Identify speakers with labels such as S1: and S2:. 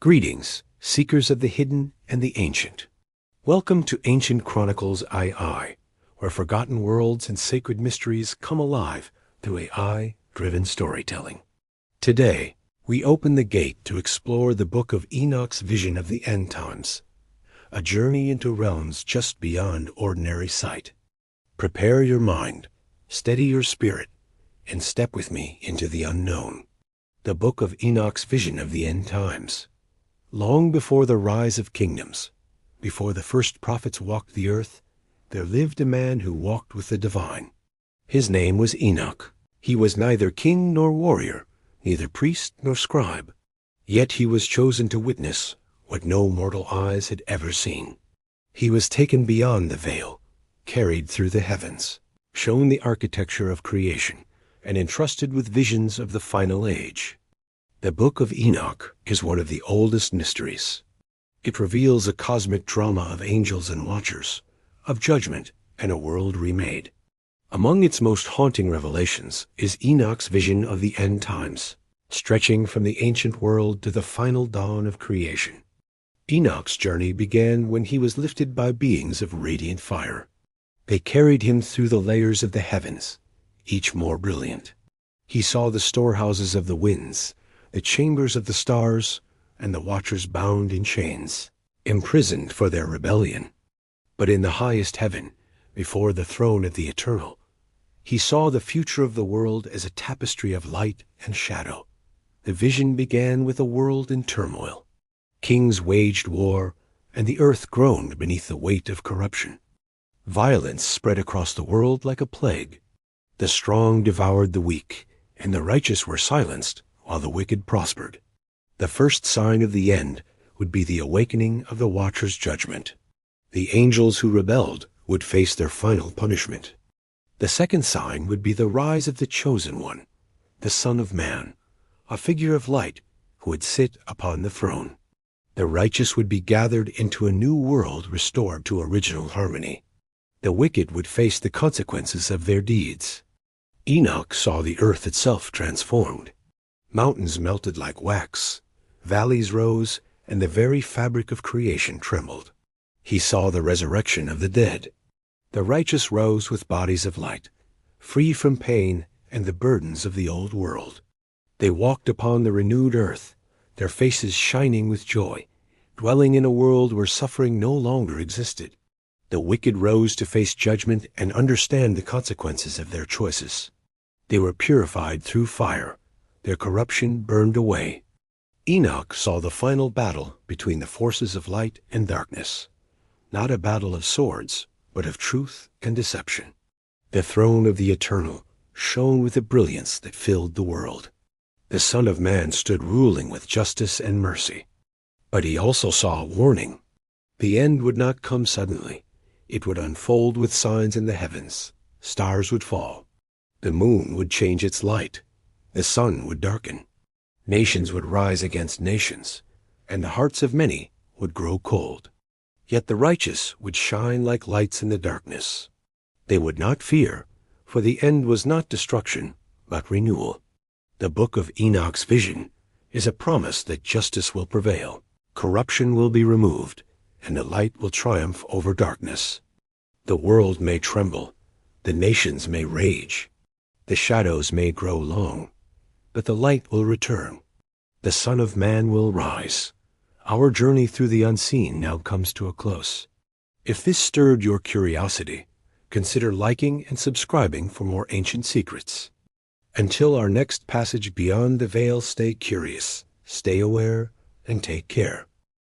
S1: Greetings, seekers of the hidden and the ancient. Welcome to Ancient Chronicles AI, where forgotten worlds and sacred mysteries come alive through AI-driven storytelling. Today, we open the gate to explore the Book of Enoch's vision of the end times, a journey into realms just beyond ordinary sight. Prepare your mind, steady your spirit, and step with me into the unknown. The Book of Enoch's vision of the end times. Long before the rise of kingdoms, before the first prophets walked the earth, there lived a man who walked with the divine. His name was Enoch. He was neither king nor warrior, neither priest nor scribe. Yet he was chosen to witness what no mortal eyes had ever seen. He was taken beyond the veil, carried through the heavens, shown the architecture of creation, and entrusted with visions of the final age. The Book of Enoch is one of the oldest mysteries. It reveals a cosmic drama of angels and watchers, of judgment and a world remade. Among its most haunting revelations is Enoch's vision of the end times, stretching from the ancient world to the final dawn of creation. Enoch's journey began when he was lifted by beings of radiant fire. They carried him through the layers of the heavens, each more brilliant. He saw the storehouses of the winds, the chambers of the stars, and the watchers bound in chains, imprisoned for their rebellion. But in the highest heaven, before the throne of the Eternal, he saw the future of the world as a tapestry of light and shadow. The vision began with a world in turmoil. Kings waged war, and the earth groaned beneath the weight of corruption. Violence spread across the world like a plague. The strong devoured the weak, and the righteous were silenced while the wicked prospered. The first sign of the end would be the awakening of the Watcher's judgment. The angels who rebelled would face their final punishment. The second sign would be the rise of the Chosen One, the Son of Man, a figure of light who would sit upon the throne. The righteous would be gathered into a new world restored to original harmony. The wicked would face the consequences of their deeds. Enoch saw the earth itself transformed. Mountains melted like wax, valleys rose, and the very fabric of creation trembled. He saw the resurrection of the dead. The righteous rose with bodies of light, free from pain and the burdens of the old world. They walked upon the renewed earth, their faces shining with joy, dwelling in a world where suffering no longer existed. The wicked rose to face judgment and understand the consequences of their choices. They were purified through fire. Their corruption burned away. Enoch saw the final battle between the forces of light and darkness. Not a battle of swords, but of truth and deception. The throne of the Eternal shone with a brilliance that filled the world. The Son of Man stood ruling with justice and mercy. But he also saw a warning. The end would not come suddenly. It would unfold with signs in the heavens. Stars would fall. The moon would change its light. The sun would darken. Nations would rise against nations, and the hearts of many would grow cold. Yet the righteous would shine like lights in the darkness. They would not fear, for the end was not destruction, but renewal. The Book of Enoch's vision is a promise that justice will prevail, corruption will be removed, and the light will triumph over darkness. The world may tremble, the nations may rage, the shadows may grow long, but the light will return. The Son of Man will rise. Our journey through the unseen now comes to a close. If this stirred your curiosity, consider liking and subscribing for more ancient secrets. Until our next passage beyond the veil, stay curious, stay aware, and take care.